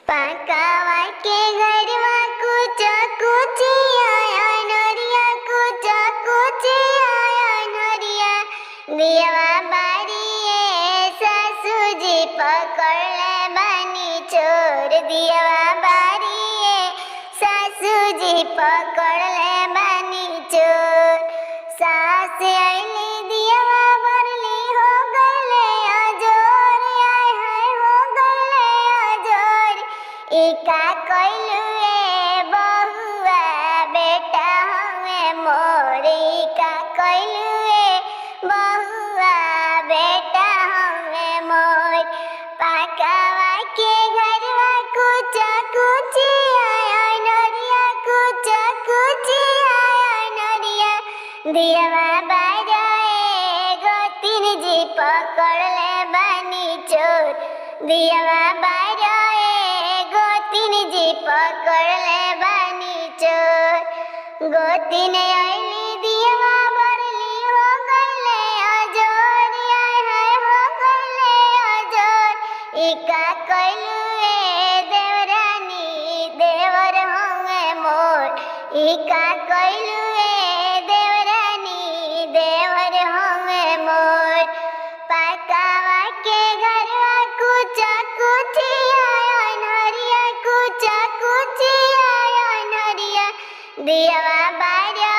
पाकावा के घरवा कुचा कुची आया नरिया कुचा कुची आया नरिया दियावा बारिए सासू जी पकड़ ले बनी चोर दियावा बारिए सासू जी पकड़ ले बनी चोर सास आईली दियावा भरली हो गले अजोर आय हाय हो गले अजोर इका कइलू ए बहुआ बेटा हमें मोर इका कइलू ए बहुआ बेटा हमें मोर पाकावा के घरवा कुचा कुची आया नरिया कुचा कुची आया नरिया दियावा बाजाए गोतिन जी पकड़ ले बनी चोर दियावा बाजाए गोतिन जी पकड़ ले बनी चोर गोतिन आईली दियावा भरली हो गले अजोर आय हाय हो गले अजोर इका कइलू ए देवरानी देवर होंगे मोर इका कइलू ए देवरानी देवर होंगे मोर पाकावा के घरवा कुचा कुची आया नरिया कुचा कुची आया नरिया दियावा बारिया